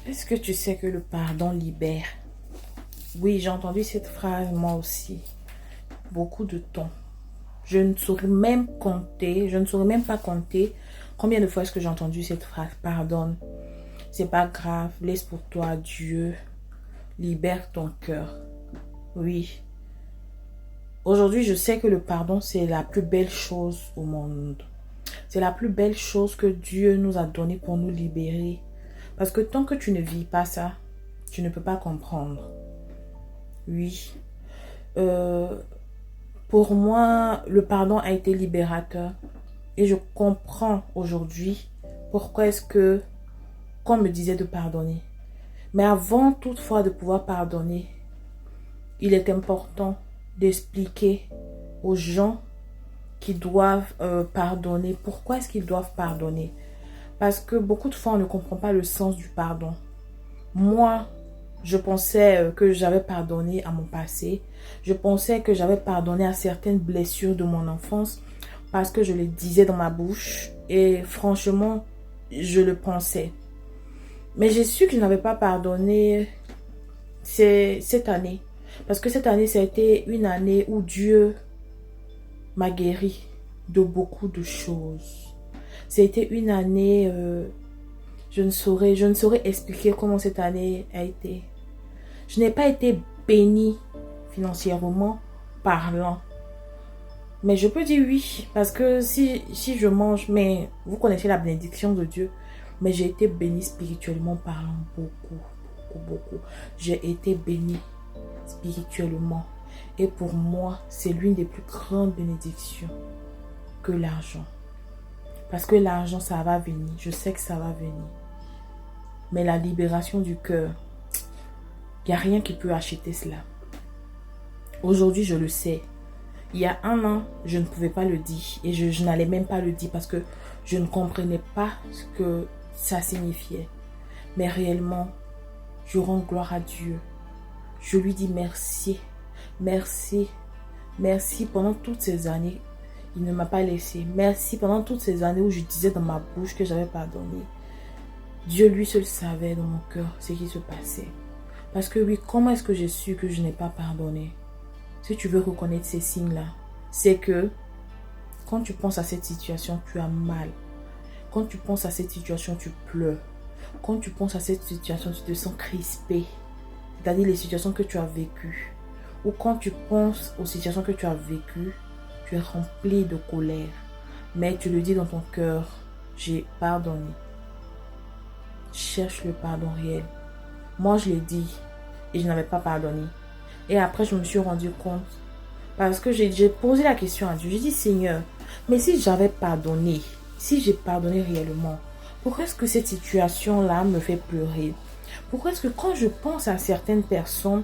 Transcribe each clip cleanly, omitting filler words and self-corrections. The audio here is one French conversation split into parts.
Est-ce que tu sais que le pardon libère? Oui, j'ai entendu cette phrase moi aussi. Beaucoup de temps. Je ne saurais même compter, je ne saurais même pas compter combien de fois est-ce que j'ai entendu cette phrase. Pardonne. C'est pas grave. Laisse pour toi Dieu. Libère ton cœur. Oui. Aujourd'hui, je sais que le pardon, c'est la plus belle chose au monde. C'est la plus belle chose que Dieu nous a donnée pour nous libérer. Parce que tant que tu ne vis pas ça, tu ne peux pas comprendre. Oui. Euh, pour moi, le pardon a été libérateur. Et je comprends aujourd'hui pourquoi est-ce que qu'on me disait de pardonner. Mais avant toutefois de pouvoir pardonner, il est important d'expliquer aux gens qui doivent pardonner. Pourquoi est-ce qu'ils doivent pardonner? Parce que beaucoup de fois, on ne comprend pas le sens du pardon. Moi, je pensais que j'avais pardonné à mon passé. Je pensais que j'avais pardonné à certaines blessures de mon enfance parce que je les disais dans ma bouche. Et franchement, je le pensais. Mais j'ai su que je n'avais pas pardonné cette année. Parce que cette année, ça a été une année où Dieu m'a guéri de beaucoup de choses. C'était une année, je ne saurais expliquer comment cette année a été. Je n'ai pas été bénie financièrement parlant. Mais je peux dire oui, parce que si je mange, mais vous connaissez la bénédiction de Dieu, mais j'ai été bénie spirituellement parlant beaucoup. J'ai été bénie spirituellement. Et pour moi, c'est l'une des plus grandes bénédictions que l'argent. Parce que l'argent, ça va venir. Je sais que ça va venir. Mais la libération du cœur, il n'y a rien qui peut acheter cela. Aujourd'hui, je le sais. Il y a un an, je ne pouvais pas le dire. Et je n'allais même pas le dire parce que je ne comprenais pas ce que ça signifiait. Mais réellement, je rends gloire à Dieu. Je lui dis merci. Merci. Merci pendant toutes ces années. Il ne m'a pas laissé. Merci pendant toutes ces années où je disais dans ma bouche que j'avais pardonné. Dieu lui seul savait dans mon cœur ce qui se passait. Parce que oui, comment est-ce que j'ai su que je n'ai pas pardonné? Si tu veux reconnaître ces signes-là, c'est que quand tu penses à cette situation, tu as mal. Quand tu penses à cette situation, tu pleures. Quand tu penses à cette situation, tu te sens crispé. C'est-à-dire les situations que tu as vécues. Ou quand tu penses aux situations que tu as vécues, tu es rempli de colère. Mais tu le dis dans ton cœur, j'ai pardonné. Cherche le pardon réel. Moi, je l'ai dit et je n'avais pas pardonné. Et après, je me suis rendu compte. Parce que j'ai posé la question à Dieu. J'ai dit, Seigneur, mais si j'avais pardonné, si j'ai pardonné réellement, pourquoi est-ce que cette situation-là me fait pleurer? Pourquoi est-ce que quand je pense à certaines personnes,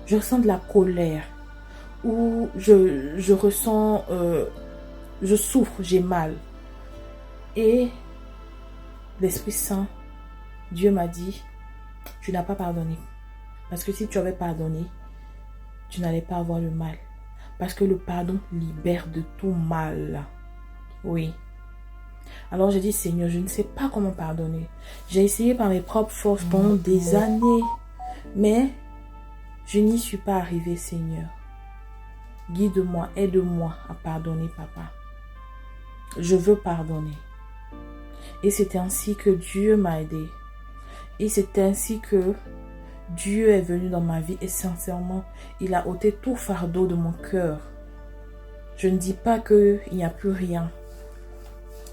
je ressens de la colère? Ou je ressens, je souffre, j'ai mal. Et l'Esprit Saint, Dieu m'a dit, tu n'as pas pardonné. Parce que si tu avais pardonné, tu n'allais pas avoir le mal. Parce que le pardon libère de tout mal. Oui. Alors j'ai dit, Seigneur, je ne sais pas comment pardonner. J'ai essayé par mes propres forces pendant des années. Mais je n'y suis pas arrivée, Seigneur. Guide-moi, aide-moi à pardonner, Papa. Je veux pardonner. Et c'est ainsi que Dieu m'a aidé. Et c'est ainsi que Dieu est venu dans ma vie et sincèrement, il a ôté tout fardeau de mon cœur. Je ne dis pas qu'il n'y a plus rien.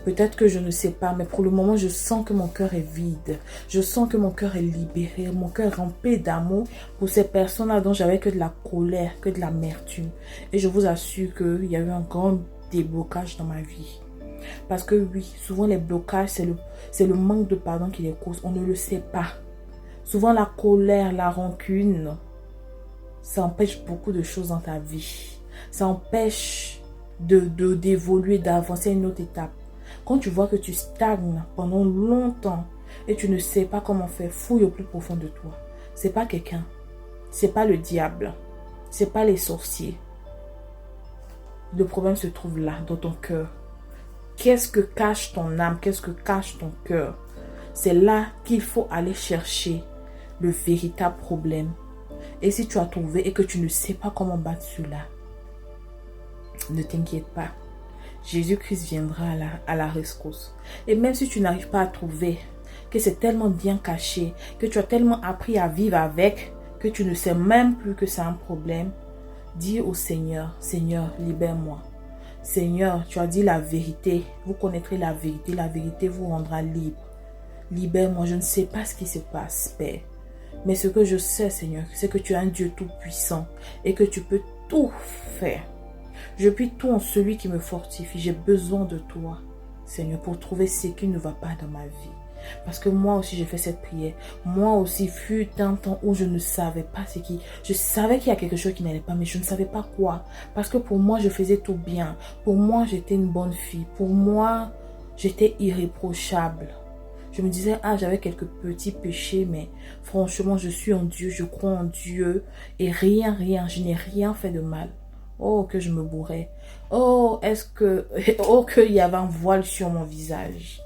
Peut-être que je ne sais pas, mais pour le moment, je sens que mon cœur est vide. Je sens que mon cœur est libéré, mon cœur est rempli d'amour pour ces personnes-là dont j'avais que de la colère, que de l'amertume. Et je vous assure qu'il y a eu un grand déblocage dans ma vie. Parce que oui, souvent les blocages, c'est le manque de pardon qui les cause. On ne le sait pas. Souvent la colère, la rancune, ça empêche beaucoup de choses dans ta vie. Ça empêche d'évoluer, d'avancer à une autre étape. Quand tu vois que tu stagnes pendant longtemps et tu ne sais pas comment faire, fouille au plus profond de toi. C'est pas quelqu'un. C'est pas le diable. C'est pas les sorciers. Le problème se trouve là, dans ton cœur. Qu'est-ce que cache ton âme? Qu'est-ce que cache ton cœur? c'est là qu'il faut aller chercher le véritable problème. Et si tu as trouvé et que tu ne sais pas comment battre cela, ne t'inquiète pas. Jésus-Christ viendra à la rescousse. Et même si tu n'arrives pas à trouver, que c'est tellement bien caché, que tu as tellement appris à vivre avec, que tu ne sais même plus que c'est un problème, dis au Seigneur, Seigneur, libère-moi. Seigneur, tu as dit la vérité, vous connaîtrez la vérité vous rendra libre. Libère-moi, je ne sais pas ce qui se passe, Père. Mais ce que je sais, Seigneur, c'est que tu es un Dieu tout-puissant et que tu peux tout faire. Je puis tout en celui qui me fortifie. J'ai besoin de toi, Seigneur, pour trouver ce qui ne va pas dans ma vie. Parce que moi aussi, j'ai fait cette prière. Moi aussi, fut un temps où je ne savais pas ce qui... Je savais qu'il y a quelque chose qui n'allait pas, mais je ne savais pas quoi. Parce que pour moi, je faisais tout bien. Pour moi, j'étais une bonne fille. Pour moi, j'étais irréprochable. Je me disais, ah, j'avais quelques petits péchés, mais franchement, je suis en Dieu, je crois en Dieu. Et rien, je n'ai rien fait de mal. Oh, que je me bourrais. Oh, qu'il y avait un voile sur mon visage.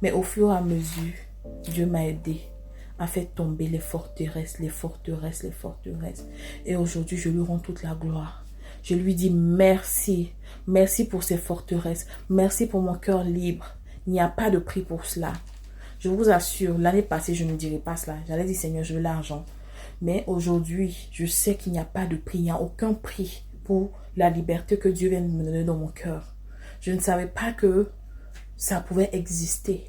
Mais au fur et à mesure, Dieu m'a aidé à faire tomber les forteresses. Et aujourd'hui, je lui rends toute la gloire. Je lui dis merci. Merci pour ces forteresses. Merci pour mon cœur libre. Il n'y a pas de prix pour cela. Je vous assure, l'année passée, je ne dirais pas cela. J'allais dire, Seigneur, je veux l'argent. Mais aujourd'hui, je sais qu'il n'y a pas de prix. Il n'y a aucun prix pour la liberté que Dieu vient de me donner dans mon cœur. Je ne savais pas que ça pouvait exister.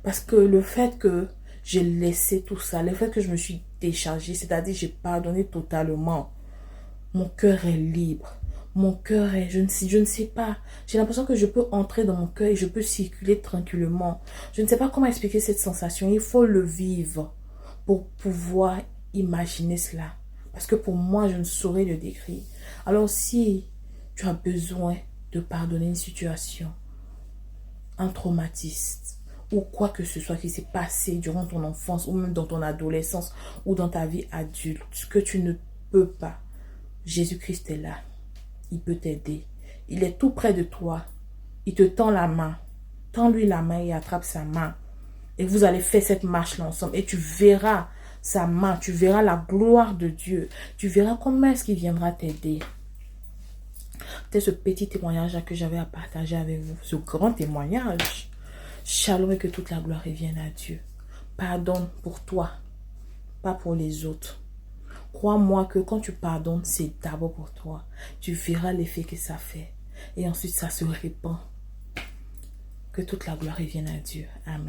Parce que le fait que j'ai laissé tout ça, le fait que je me suis déchargée, c'est-à-dire j'ai pardonné totalement, mon cœur est libre. Mon cœur est, je ne sais pas. J'ai l'impression que je peux entrer dans mon cœur et je peux circuler tranquillement. Je ne sais pas comment expliquer cette sensation. Il faut le vivre pour pouvoir imaginer cela. Parce que pour moi, je ne saurais le décrire. Alors si tu as besoin de pardonner une situation, un traumatisme, ou quoi que ce soit qui s'est passé durant ton enfance, ou même dans ton adolescence, ou dans ta vie adulte, que tu ne peux pas, Jésus-Christ est là. Il peut t'aider. Il est tout près de toi. Il te tend la main. Tends-lui la main et attrape sa main. Et vous allez faire cette marche-là ensemble. Et tu verras sa main. Tu verras la gloire de Dieu. Tu verras comment est-ce qu'il viendra t'aider. C'est ce petit témoignage que j'avais à partager avec vous. Ce grand témoignage. Shalom et que toute la gloire revienne à Dieu. Pardonne pour toi. Pas pour les autres. Crois-moi que quand tu pardonnes, c'est d'abord pour toi. Tu verras l'effet que ça fait. Et ensuite, ça se répand. Que toute la gloire revienne à Dieu. Amen.